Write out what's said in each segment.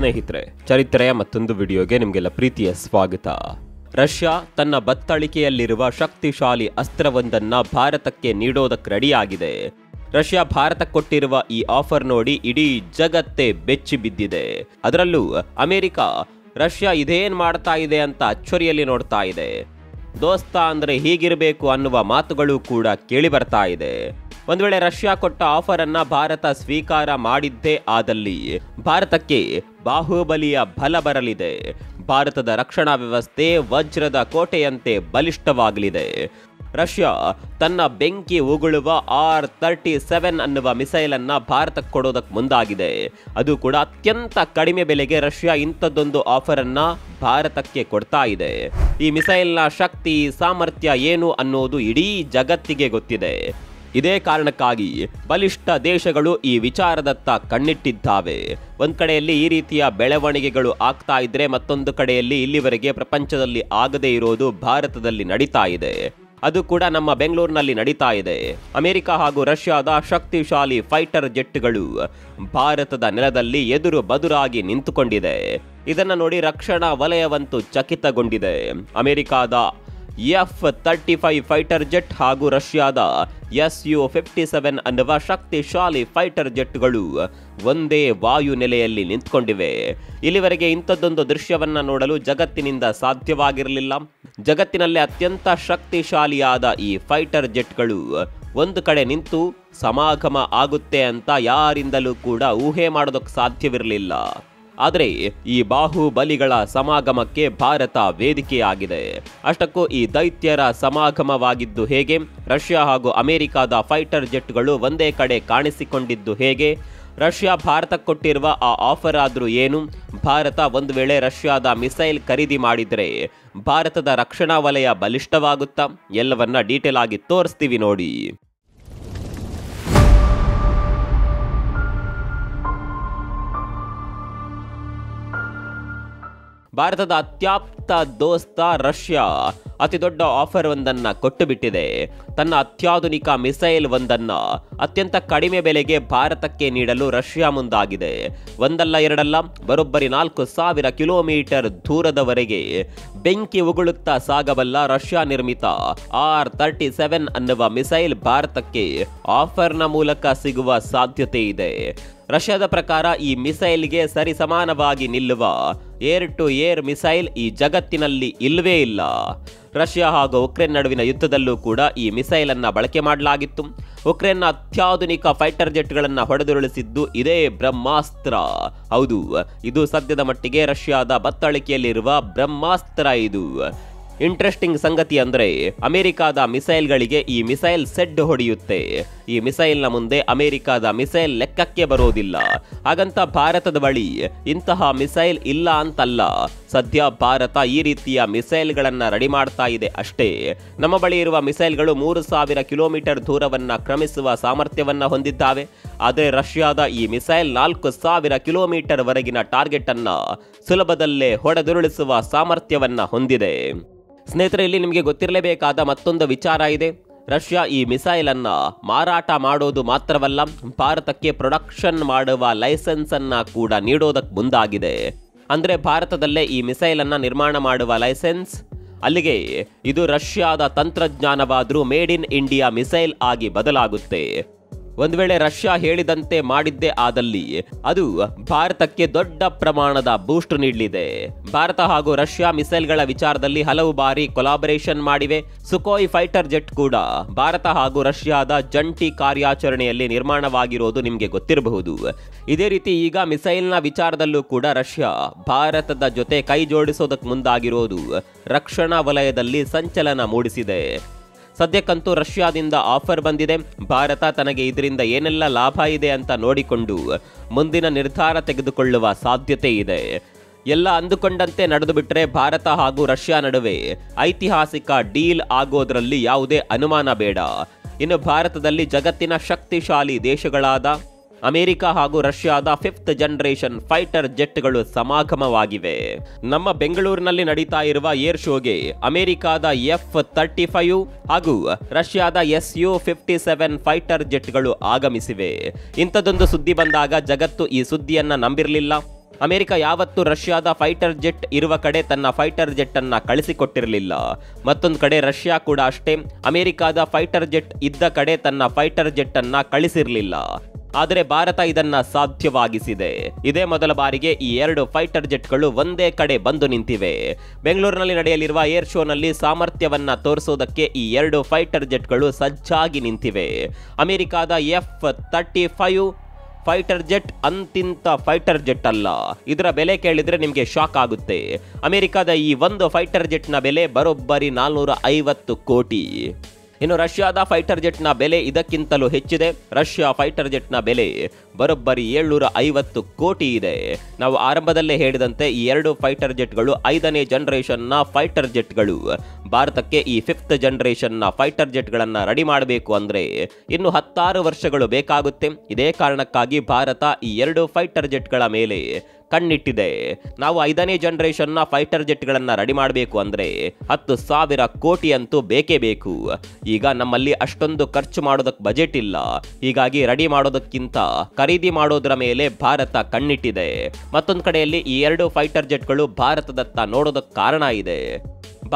ಸ್ನೇಹಿತರೆ, ಚರಿತ್ರೆಯ ಮತ್ತೊಂದು ವಿಡಿಯೋಗೆ ನಿಮಗೆಲ್ಲ ಪ್ರೀತಿಯ ಸ್ವಾಗತ. ರಷ್ಯಾ ತನ್ನ ಬತ್ತಳಿಕೆಯಲ್ಲಿರುವ ಶಕ್ತಿಶಾಲಿ ಅಸ್ತ್ರವೊಂದನ್ನು ಭಾರತಕ್ಕೆ ನೀಡೋದಕ್ಕೆ ರೆಡಿಯಾಗಿದೆ. ರಷ್ಯಾ ಭಾರತಕ್ಕೆ ಕೊಟ್ಟಿರುವ ಈ ಆಫರ್ ನೋಡಿ ಇಡೀ ಜಗತ್ತೇ ಬೆಚ್ಚಿ ಬಿದ್ದಿದೆ. ಅದರಲ್ಲೂ ಅಮೆರಿಕ ರಷ್ಯಾ ಇದೇನ್ ಮಾಡ್ತಾ ಇದೆ ಅಂತ ಅಚ್ಚರಿಯಲ್ಲಿ ನೋಡ್ತಾ ಇದೆ. ದೋಸ್ತ ಅಂದ್ರೆ ಹೀಗಿರಬೇಕು ಅನ್ನುವ ಮಾತುಗಳು ಕೂಡ ಕೇಳಿ ಬರ್ತಾ ಇದೆ. ಒಂದು ವೇಳೆ ರಷ್ಯಾ ಕೊಟ್ಟ ಆಫರ್ ಅನ್ನ ಭಾರತ ಸ್ವೀಕಾರ ಮಾಡಿದ್ದೇ ಆದಲ್ಲಿ ಭಾರತಕ್ಕೆ ಬಾಹುಬಲಿಯ ಬಲ ಬರಲಿದೆ. ಭಾರತದ ರಕ್ಷಣಾ ವ್ಯವಸ್ಥೆ ವಜ್ರದ ಕೋಟೆಯಂತೆ ಬಲಿಷ್ಠವಾಗಲಿದೆ. ರಷ್ಯಾ ತನ್ನ ಬೆಂಕಿ ಉಗುಳುವ R-37 ಅನ್ನುವ ಮಿಸೈಲ್ ಅನ್ನ ಭಾರತಕ್ಕೆ ಕೊಡೋದಕ್ಕೆ ಮುಂದಾಗಿದೆ. ಅದು ಕೂಡ ಅತ್ಯಂತ ಕಡಿಮೆ ಬೆಲೆಗೆ ರಷ್ಯಾ ಇಂಥದ್ದೊಂದು ಆಫರ್ ಅನ್ನ ಭಾರತಕ್ಕೆ ಕೊಡ್ತಾ ಇದೆ. ಈ ಮಿಸೈಲ್ನ ಶಕ್ತಿ ಸಾಮರ್ಥ್ಯ ಏನು ಅನ್ನೋದು ಇಡೀ ಜಗತ್ತಿಗೆ ಗೊತ್ತಿದೆ. ಇದೇ ಕಾರಣಕ್ಕಾಗಿ ಬಲಿಷ್ಠ ದೇಶಗಳು ಈ ವಿಚಾರದತ್ತ ಕಣ್ಣಿಟ್ಟಿದ್ದಾವೆ. ಒಂದು ಕಡೆಯಲ್ಲಿ ಈ ರೀತಿಯ ಬೆಳವಣಿಗೆಗಳು ಆಗ್ತಾ ಇದ್ರೆ, ಮತ್ತೊಂದು ಕಡೆಯಲ್ಲಿ ಇಲ್ಲಿವರೆಗೆ ಪ್ರಪಂಚದಲ್ಲಿ ಆಗದೇ ಇರೋದು ಭಾರತದಲ್ಲಿ ನಡೀತಾ ಇದೆ. ಅದು ಕೂಡ ನಮ್ಮ ಬೆಂಗಳೂರಿನಲ್ಲಿ ನಡೀತಾ ಇದೆ. ಅಮೆರಿಕ ಹಾಗೂ ರಷ್ಯಾದ ಶಕ್ತಿಶಾಲಿ ಫೈಟರ್ ಜೆಟ್ಗಳು ಭಾರತದ ನೆಲದಲ್ಲಿ ಎದುರು ಬದುರಾಗಿ ನಿಂತುಕೊಂಡಿದೆ. ಇದನ್ನು ನೋಡಿ ರಕ್ಷಣಾ ವಲಯವಂತೂ ಚಕಿತಗೊಂಡಿದೆ. ಅಮೆರಿಕಾದ F-35 ಫೈಟರ್ ಜೆಟ್ ಹಾಗೂ ರಷ್ಯಾದ Su-57 ಅನ್ನುವ ಶಕ್ತಿಶಾಲಿ ಫೈಟರ್ ಜೆಟ್ಗಳು ಒಂದೇ ವಾಯು ನೆಲೆಯಲ್ಲಿ ನಿಂತ್ಕೊಂಡಿವೆ. ಇಲ್ಲಿವರೆಗೆ ಇಂಥದ್ದೊಂದು ದೃಶ್ಯವನ್ನ ನೋಡಲು ಜಗತ್ತಿನಿಂದ ಸಾಧ್ಯವಾಗಿರಲಿಲ್ಲ. ಜಗತ್ತಿನಲ್ಲೇ ಅತ್ಯಂತ ಶಕ್ತಿಶಾಲಿಯಾದ ಈ ಫೈಟರ್ ಜೆಟ್ಗಳು ಒಂದು ಕಡೆ ನಿಂತು ಸಮಾಗಮ ಆಗುತ್ತೆ ಅಂತ ಯಾರಿಂದಲೂ ಕೂಡ ಊಹೆ ಮಾಡೋದಕ್ಕೆ ಸಾಧ್ಯವಿರಲಿಲ್ಲ. ಆದರೆ ಈ ಬಾಹುಬಲಿಗಳ ಸಮಾಗಮಕ್ಕೆ ಭಾರತ ವೇದಿಕೆಯಾಗಿದೆ. ಅಷ್ಟಕ್ಕೂ ಈ ದೈತ್ಯರ ಸಮಾಗಮವಾಗಿದ್ದು ಹೇಗೆ? ರಷ್ಯಾ ಹಾಗೂ ಅಮೆರಿಕದ ಫೈಟರ್ ಜೆಟ್ಗಳು ಒಂದೇ ಕಡೆ ಕಾಣಿಸಿಕೊಂಡಿದ್ದು ಹೇಗೆ? ರಷ್ಯಾ ಭಾರತಕ್ಕೆ ಕೊಟ್ಟಿರುವ ಆ ಆಫರ್ ಆದ್ರೂ ಏನು? ಭಾರತ ಒಂದು ವೇಳೆ ರಷ್ಯಾದ ಮಿಸೈಲ್ ಖರೀದಿ ಮಾಡಿದರೆ ಭಾರತದ ರಕ್ಷಣಾ ವಲಯ ಬಲಿಷ್ಠವಾಗುತ್ತಾ? ಎಲ್ಲವನ್ನ ಡೀಟೇಲ್ ಆಗಿ ತೋರಿಸ್ತೀವಿ ನೋಡಿ. ಭಾರತದ ಅತ್ಯಾಪ್ತ ದೋಸ್ತ ರಷ್ಯಾ ಅತಿ ದೊಡ್ಡ ಆಫರ್ ಒಂದನ್ನು ಕೊಟ್ಟು ಬಿಟ್ಟಿದೆ. ತನ್ನ ಅತ್ಯಾಧುನಿಕ ಮಿಸೈಲ್ ಒಂದನ್ನ ಅತ್ಯಂತ ಕಡಿಮೆ ಬೆಲೆಗೆ ಭಾರತಕ್ಕೆ ನೀಡಲು ರಷ್ಯಾ ಮುಂದಾಗಿದೆ. ಒಂದಲ್ಲ ಎರಡಲ್ಲ, ಬರೋಬ್ಬರಿ 4000 ಕಿಲೋಮೀಟರ್ ದೂರದವರೆಗೆ ಬೆಂಕಿ ಉಗುಳುತ್ತಾ ಸಾಗಬಲ್ಲ ರಷ್ಯಾ ನಿರ್ಮಿತ R-37 ಅನ್ನುವ ಮಿಸೈಲ್ ಭಾರತಕ್ಕೆ ಆಫರ್ನ ಮೂಲಕ ಸಿಗುವ ಸಾಧ್ಯತೆ ಇದೆ. ರಷ್ಯಾದ ಪ್ರಕಾರ ಈ ಮಿಸೈಲ್ಗೆ ಸರಿಸಮಾನವಾಗಿ ನಿಲ್ಲುವ ಏರ್ ಟು ಏರ್ ಮಿಸೈಲ್ ಈ ಜಗತ್ತಿನಲ್ಲಿ ಇಲ್ಲವೇ ಇಲ್ಲ. ರಷ್ಯಾ ಹಾಗೂ ಉಕ್ರೇನ್ ನಡುವಿನ ಯುದ್ಧದಲ್ಲೂ ಕೂಡ ಈ ಮಿಸೈಲ್ ಅನ್ನ ಬಳಕೆ ಮಾಡಲಾಗಿತ್ತು. ಉಕ್ರೇನ್ನ ಅತ್ಯಾಧುನಿಕ ಫೈಟರ್ ಜೆಟ್ಗಳನ್ನು ಹೊಡೆದುರುಳಿಸಿದ್ದು ಇದೇ ಬ್ರಹ್ಮಾಸ್ತ್ರ. ಹೌದು, ಇದು ಸದ್ಯದ ಮಟ್ಟಿಗೆ ರಷ್ಯಾದ ಬತ್ತಳಿಕೆಯಲ್ಲಿರುವ ಬ್ರಹ್ಮಾಸ್ತ್ರ. ಇದು ಇಂಟ್ರೆಸ್ಟಿಂಗ್ ಸಂಗತಿ ಅಂದ್ರೆ ಅಮೆರಿಕಾದ ಮಿಸೈಲ್ಗಳಿಗೆ ಈ ಮಿಸೈಲ್ ಸೆಡ್ ಹೊಡೆಯುತ್ತೆ. ಈ ಮಿಸೈಲ್ನ ಮುಂದೆ ಅಮೆರಿಕಾದ ಮಿಸೈಲ್ ಲೆಕ್ಕಕ್ಕೆ ಬರೋದಿಲ್ಲ. ಹಾಗಂತ ಭಾರತದ ಬಳಿ ಇಂತಹ ಮಿಸೈಲ್ ಇಲ್ಲ ಅಂತಲ್ಲ. ಸದ್ಯ ಭಾರತ ಈ ರೀತಿಯ ಮಿಸೈಲ್ಗಳನ್ನ ರೆಡಿ ಮಾಡ್ತಾ ಇದೆ ಅಷ್ಟೇ. ನಮ್ಮ ಬಳಿ ಇರುವ ಮಿಸೈಲ್ಗಳು 3000 ಕಿಲೋಮೀಟರ್ ದೂರವನ್ನ ಕ್ರಮಿಸುವ ಸಾಮರ್ಥ್ಯವನ್ನ ಹೊಂದಿದ್ದಾವೆ. ಆದರೆ ರಷ್ಯಾದ ಈ ಮಿಸೈಲ್ 4000 ಕಿಲೋಮೀಟರ್ ವರೆಗಿನ ಟಾರ್ಗೆಟ್ ಅನ್ನ ಸುಲಭದಲ್ಲೇ ಹೊಡೆದುರುಳಿಸುವ ಸಾಮರ್ಥ್ಯವನ್ನ ಹೊಂದಿದೆ. ಸ್ನೇಹಿತರೆ, ಇಲ್ಲಿ ನಿಮಗೆ ಗೊತ್ತಿರಲೇಬೇಕಾದ ಮತ್ತೊಂದು ವಿಚಾರ ಇದೆ. ರಷ್ಯಾ ಈ ಮಿಸೈಲ್ ಅನ್ನ ಮಾರಾಟ ಮಾಡೋದು ಮಾತ್ರವಲ್ಲ, ಭಾರತಕ್ಕೆ ಪ್ರೊಡಕ್ಷನ್ ಮಾಡುವ ಲೈಸೆನ್ಸ್ ಅನ್ನ ಕೂಡ ನೀಡೋದಕ್ಕೆ ಮುಂದಾಗಿದೆ. ಅಂದ್ರೆ ಭಾರತದಲ್ಲೇ ಈ ಮಿಸೈಲ್ ಅನ್ನ ನಿರ್ಮಾಣ ಮಾಡುವ ಲೈಸೆನ್ಸ್. ಅಲ್ಲಿಗೆ ಇದು ರಷ್ಯಾದ ತಂತ್ರಜ್ಞಾನವಾದ್ರೂ ಮೇಡ್ ಇನ್ ಇಂಡಿಯಾ ಮಿಸೈಲ್ ಆಗಿ ಬದಲಾಗುತ್ತೆ. ಒಂದು ವೇಳೆ ರಷ್ಯಾ ಹೇಳಿದಂತೆ ಮಾಡಿದ್ದೇ ಆದಲ್ಲಿ ಅದು ಭಾರತಕ್ಕೆ ದೊಡ್ಡ ಪ್ರಮಾಣದ ಬೂಸ್ಟ್ ನೀಡಲಿದೆ. ಭಾರತ ಹಾಗೂ ರಷ್ಯಾ ಮಿಸೈಲ್ಗಳ ವಿಚಾರದಲ್ಲಿ ಹಲವು ಬಾರಿ ಕೊಲಾಬರೇಷನ್ ಮಾಡಿವೆ. ಸುಖೋಯ್ ಫೈಟರ್ ಜೆಟ್ ಕೂಡ ಭಾರತ ಹಾಗೂ ರಷ್ಯಾದ ಜಂಟಿ ಕಾರ್ಯಾಚರಣೆಯಲ್ಲಿ ನಿರ್ಮಾಣವಾಗಿರೋದು ನಿಮಗೆ ಗೊತ್ತಿರಬಹುದು. ಇದೇ ರೀತಿ ಈಗ ಮಿಸೈಲ್ನ ವಿಚಾರದಲ್ಲೂ ಕೂಡ ರಷ್ಯಾ ಭಾರತದ ಜೊತೆ ಕೈ ಜೋಡಿಸೋದಕ್ಕೆ ಮುಂದಾಗಿರೋದು ರಕ್ಷಣಾ ವಲಯದಲ್ಲಿ ಸಂಚಲನ ಮೂಡಿಸಿದೆ. ಸದ್ಯಕ್ಕಂತೂ ರಷ್ಯಾದಿಂದ ಆಫರ್ ಬಂದಿದೆ. ಭಾರತ ತನಗೆ ಇದರಿಂದ ಏನೆಲ್ಲ ಲಾಭ ಇದೆ ಅಂತ ನೋಡಿಕೊಂಡು ಮುಂದಿನ ನಿರ್ಧಾರ ತೆಗೆದುಕೊಳ್ಳುವ ಸಾಧ್ಯತೆ ಇದೆ. ಎಲ್ಲ ಅಂದುಕೊಂಡಂತೆ ನಡೆದು ಬಿಟ್ಟರೆ ಭಾರತ ಹಾಗೂ ರಷ್ಯಾ ನಡುವೆ ಐತಿಹಾಸಿಕ ಡೀಲ್ ಆಗೋದ್ರಲ್ಲಿ ಯಾವುದೇ ಅನುಮಾನ ಬೇಡ. ಇನ್ನು ಭಾರತದಲ್ಲಿ ಜಗತ್ತಿನ ಶಕ್ತಿಶಾಲಿ ದೇಶಗಳಾದ ಅಮೆರಿಕ ಹಾಗೂ ರಷ್ಯಾದ 5th ಜನರೇಷನ್ ಫೈಟರ್ ಜೆಟ್ಗಳು ಸಮಾಗಮವಾಗಿವೆ. ನಮ್ಮ ಬೆಂಗಳೂರಿನಲ್ಲಿ ನಡೀತಾ ಇರುವ ಏರ್ ಶೋಗೆ ಅಮೆರಿಕಾದ F-35 ಹಾಗೂ ರಷ್ಯಾದ Su-57 ಫೈಟರ್ ಜೆಟ್ಗಳು ಆಗಮಿಸಿವೆ. ಇಂಥದ್ದೊಂದು ಸುದ್ದಿ ಬಂದಾಗ ಜಗತ್ತು ಈ ಸುದ್ದಿಯನ್ನ ನಂಬಿರಲಿಲ್ಲ. ಅಮೆರಿಕ ಯಾವತ್ತೂ ರಷ್ಯಾದ ಫೈಟರ್ ಜೆಟ್ ಇರುವ ಕಡೆ ತನ್ನ ಫೈಟರ್ ಜೆಟ್ ಅನ್ನ ಕಳಿಸಿಕೊಟ್ಟಿರಲಿಲ್ಲ. ಮತ್ತೊಂದು ಕಡೆ ರಷ್ಯಾ ಕೂಡ ಅಷ್ಟೇ ಅಮೆರಿಕದ ಫೈಟರ್ ಜೆಟ್ ಇದ್ದ ಕಡೆ ತನ್ನ ಫೈಟರ್ ಜೆಟ್ ಅನ್ನ ಕಳಿಸಿರಲಿಲ್ಲ. ಆದರೆ ಭಾರತ ಇದನ್ನ ಸಾಧ್ಯವಾಗಿಸಿದೆ. ಇದೇ ಮೊದಲ ಬಾರಿಗೆ ಈ 2 ಫೈಟರ್ ಜೆಟ್ಗಳು ಒಂದೇ ಕಡೆ ಬಂದು ನಿಂತಿವೆ. ಬೆಂಗಳೂರಿನಲ್ಲಿ ನಡೆಯಲಿರುವ ಏರ್ ಶೋನಲ್ಲಿ ಸಾಮರ್ಥ್ಯವನ್ನ ತೋರಿಸೋದಕ್ಕೆ ಈ 2 ಫೈಟರ್ ಜೆಟ್ಗಳು ಸಜ್ಜಾಗಿ ನಿಂತಿವೆ. ಅಮೆರಿಕದ F-35 ಫೈಟರ್ ಜೆಟ್ ಅಂತಿಂತ ಫೈಟರ್ ಜೆಟ್ ಅಲ್ಲ. ಇದರ ಬೆಲೆ ಕೇಳಿದ್ರೆ ನಿಮಗೆ ಶಾಕ್ ಆಗುತ್ತೆ. ಅಮೆರಿಕದ ಈ ಒಂದು ಫೈಟರ್ ಜೆಟ್ನ ಬೆಲೆ ಬರೋಬ್ಬರಿ 450 ಕೋಟಿ. ಇನ್ನು ರಷ್ಯಾದ ಫೈಟರ್ ಜೆಟ್ನ ಬೆಲೆ ಇದಕ್ಕಿಂತಲೂ ಹೆಚ್ಚಿದೆ. ರಷ್ಯಾ ಫೈಟರ್ ಜೆಟ್ನ ಬೆಲೆ ಬರೋಬ್ಬರಿ 750 ಕೋಟಿ ಇದೆ. ನಾವು ಆರಂಭದಲ್ಲೇ ಹೇಳಿದಂತೆ ಈ 2 ಫೈಟರ್ ಜೆಟ್ಗಳು 5ನೇ ಜನರೇಷನ್ನ ಫೈಟರ್ ಜೆಟ್ಗಳು. ಭಾರತಕ್ಕೆ ಈ 5th ಜನರೇಷನ್ನ ಫೈಟರ್ ಜೆಟ್ಗಳನ್ನು ರೆಡಿ ಮಾಡಬೇಕು ಅಂದರೆ ಇನ್ನು 16 ವರ್ಷಗಳು ಬೇಕಾಗುತ್ತೆ. ಇದೇ ಕಾರಣಕ್ಕಾಗಿ ಭಾರತ ಈ 2 ಫೈಟರ್ ಜೆಟ್ಗಳ ಮೇಲೆ ಕಣ್ಣಿಟ್ಟಿದೆ. ನಾವು 5ನೇ ಜನರೇಷನ್ನ ಫೈಟರ್ ಜೆಟ್ಗಳನ್ನು ರೆಡಿ ಮಾಡಬೇಕು ಅಂದರೆ 10,000 ಕೋಟಿ ಅಂತೂ ಬೇಕೇ ಬೇಕು. ಈಗ ನಮ್ಮಲ್ಲಿ ಅಷ್ಟೊಂದು ಖರ್ಚು ಮಾಡೋದಕ್ಕೆ ಬಜೆಟ್ ಇಲ್ಲ. ಹೀಗಾಗಿ ರೆಡಿ ಮಾಡೋದಕ್ಕಿಂತ ಖರೀದಿ ಮಾಡೋದ್ರ ಮೇಲೆ ಭಾರತ ಕಣ್ಣಿಟ್ಟಿದೆ. ಮತ್ತೊಂದು ಕಡೆಯಲ್ಲಿ ಈ 2 ಫೈಟರ್ ಜೆಟ್ಗಳು ಭಾರತದತ್ತ ನೋಡೋದಕ್ಕೆ ಕಾರಣ ಇದೆ.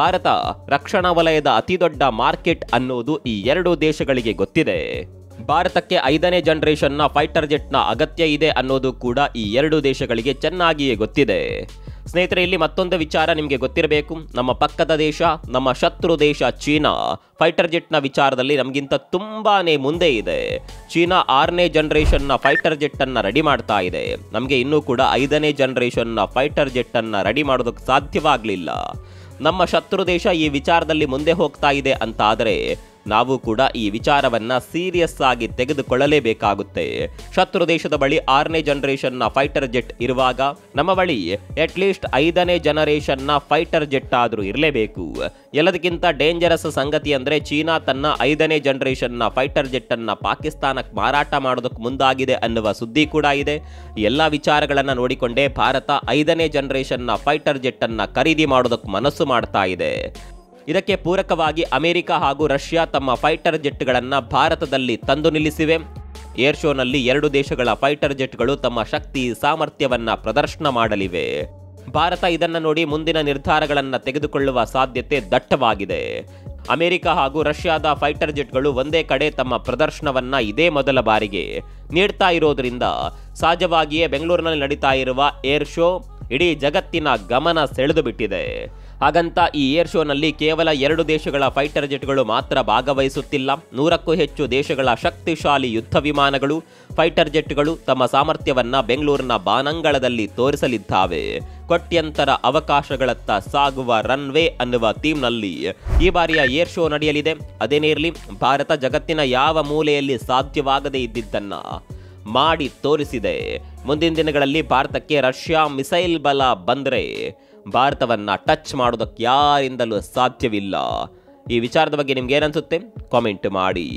ಭಾರತ ರಕ್ಷಣಾ ವಲಯದ ಅತಿದೊಡ್ಡ ಮಾರ್ಕೆಟ್ ಅನ್ನೋದು ಈ 2 ದೇಶಗಳಿಗೆ ಗೊತ್ತಿದೆ. ಭಾರತಕ್ಕೆ 5ನೇ ಜನರೇಷನ್ನ ಫೈಟರ್ ಜೆಟ್ನ ಅಗತ್ಯ ಇದೆ ಅನ್ನೋದು ಕೂಡ ಈ 2 ದೇಶಗಳಿಗೆ ಚೆನ್ನಾಗಿಯೇ ಗೊತ್ತಿದೆ. ಸ್ನೇಹಿತರೆ, ಇಲ್ಲಿ ಮತ್ತೊಂದು ವಿಚಾರ ನಿಮಗೆ ಗೊತ್ತಿರಬೇಕು. ನಮ್ಮ ಪಕ್ಕದ ದೇಶ, ನಮ್ಮ ಶತ್ರು ದೇಶ ಚೀನಾ ಫೈಟರ್ ಜೆಟ್ನ ವಿಚಾರದಲ್ಲಿ ನಮಗಿಂತ ತುಂಬಾನೇ ಮುಂದೆ ಇದೆ. ಚೀನಾ 6ನೇ ಜನರೇಷನ್ನ ಫೈಟರ್ ಜೆಟ್ ಅನ್ನ ರೆಡಿ ಮಾಡ್ತಾ ಇದೆ. ನಮಗೆ ಇನ್ನೂ ಕೂಡ 5ನೇ ಜನರೇಷನ್ನ ಫೈಟರ್ ಜೆಟ್ ಅನ್ನ ರೆಡಿ ಮಾಡೋದಕ್ಕೆ ಸಾಧ್ಯವಾಗಲಿಲ್ಲ. ನಮ್ಮ ಶತ್ರು ದೇಶ ಈ ವಿಚಾರದಲ್ಲಿ ಮುಂದೆ ಹೋಗ್ತಾ ಇದೆ ಅಂತ ಆದರೆ ನಾವು ಕೂಡ ಈ ವಿಚಾರವನ್ನ ಸೀರಿಯಸ್ ಆಗಿ ತೆಗೆದುಕೊಳ್ಳಲೇಬೇಕಾಗುತ್ತೆ. ಶತ್ರು ದೇಶದ ಬಳಿ 6ನೇ ಜನರೇಷನ್ನ ಫೈಟರ್ ಜೆಟ್ ಇರುವಾಗ ನಮ್ಮ ಬಳಿ ಅಟ್ಲೀಸ್ಟ್ 5ನೇ ಜನರೇಷನ್ನ ಫೈಟರ್ ಜೆಟ್ ಆದ್ರೂ ಇರಲೇಬೇಕು. ಎಲ್ಲದಕ್ಕಿಂತ ಡೇಂಜರಸ್ ಸಂಗತಿ ಅಂದ್ರೆ ಚೀನಾ ತನ್ನ 5ನೇ ಜನರೇಷನ್ನ ಫೈಟರ್ ಜೆಟ್ ಅನ್ನ ಪಾಕಿಸ್ತಾನಕ್ಕೆ ಮಾರಾಟ ಮಾಡೋದಕ್ಕೆ ಮುಂದಾಗಿದೆ ಅನ್ನುವ ಸುದ್ದಿ ಕೂಡ ಇದೆ. ಎಲ್ಲ ವಿಚಾರಗಳನ್ನ ನೋಡಿಕೊಂಡೇ ಭಾರತ 5ನೇ ಜನರೇಷನ್ನ ಫೈಟರ್ ಜೆಟ್ ಅನ್ನ ಖರೀದಿ ಮಾಡೋದಕ್ಕೆ ಮನಸ್ಸು ಮಾಡ್ತಾ ಇದೆ. ಇದಕ್ಕೆ ಪೂರಕವಾಗಿ ಅಮೆರಿಕ ಹಾಗೂ ರಷ್ಯಾ ತಮ್ಮ ಫೈಟರ್ ಜೆಟ್ಗಳನ್ನು ಭಾರತದಲ್ಲಿ ತಂದು ನಿಲ್ಲಿಸಿವೆ. ಏರ್ ಶೋನಲ್ಲಿ 2 ದೇಶಗಳ ಫೈಟರ್ ಜೆಟ್ಗಳು ತಮ್ಮ ಶಕ್ತಿ ಸಾಮರ್ಥ್ಯವನ್ನ ಪ್ರದರ್ಶನ ಮಾಡಲಿವೆ. ಭಾರತ ಇದನ್ನು ನೋಡಿ ಮುಂದಿನ ನಿರ್ಧಾರಗಳನ್ನು ತೆಗೆದುಕೊಳ್ಳುವ ಸಾಧ್ಯತೆ ದಟ್ಟವಾಗಿದೆ. ಅಮೆರಿಕ ಹಾಗೂ ರಷ್ಯಾದ ಫೈಟರ್ ಜೆಟ್ಗಳು ಒಂದೇ ಕಡೆ ತಮ್ಮ ಪ್ರದರ್ಶನವನ್ನ ಇದೇ ಮೊದಲ ಬಾರಿಗೆ ನೀಡ್ತಾ ಇರೋದ್ರಿಂದ ಸಹಜವಾಗಿಯೇ ಬೆಂಗಳೂರಿನಲ್ಲಿ ನಡೀತಾ ಇರುವ ಏರ್ ಶೋ ಇಡೀ ಜಗತ್ತಿನ ಗಮನ ಸೆಳೆದು ಬಿಟ್ಟಿದೆ. ಹಾಗಂತ ಈ ಏರ್ ಶೋನಲ್ಲಿ ಕೇವಲ 2 ದೇಶಗಳ ಫೈಟರ್ ಜೆಟ್ಗಳು ಮಾತ್ರ ಭಾಗವಹಿಸುತ್ತಿಲ್ಲ. 100ಕ್ಕೂ ಹೆಚ್ಚು ದೇಶಗಳ ಶಕ್ತಿಶಾಲಿ ಯುದ್ಧ ವಿಮಾನಗಳು, ಫೈಟರ್ ಜೆಟ್ಗಳು ತಮ್ಮ ಸಾಮರ್ಥ್ಯವನ್ನ ಬೆಂಗಳೂರಿನ ಬಾನಂಗಳದಲ್ಲಿ ತೋರಿಸಲಿದ್ದಾವೆ. ಕೋಟ್ಯಂತರ ಅವಕಾಶಗಳತ್ತ ಸಾಗುವ ರನ್ವೇ ಅನ್ನುವ ಥೀಮ್ನಲ್ಲಿ ಈ ಬಾರಿಯ ಏರ್ ಶೋ ನಡೆಯಲಿದೆ. ಅದೇನೇ ಇರಲಿ, ಭಾರತ ಜಗತ್ತಿನ ಯಾವ ಮೂಲೆಯಲ್ಲಿ ಸಾಧ್ಯವಾಗದೇ ಇದ್ದಿದ್ದನ್ನ ಮಾಡಿ ತೋರಿಸಿದೆ. ಮುಂದಿನ ದಿನಗಳಲ್ಲಿ ಭಾರತಕ್ಕೆ ರಷ್ಯಾ ಮಿಸೈಲ್ ಬಲ ಬಂದರೆ ಭಾರತವನ್ನ ಟಚ್ ಮಾಡೋದಕ್ಕೆ ಯಾರಿಂದಲೂ ಸಾಧ್ಯವಿಲ್ಲ. ಈ ವಿಚಾರದ ಬಗ್ಗೆ ನಿಮ್ಗೆ ಏನನ್ಸುತ್ತೆ ಕಾಮೆಂಟ್ ಮಾಡಿ.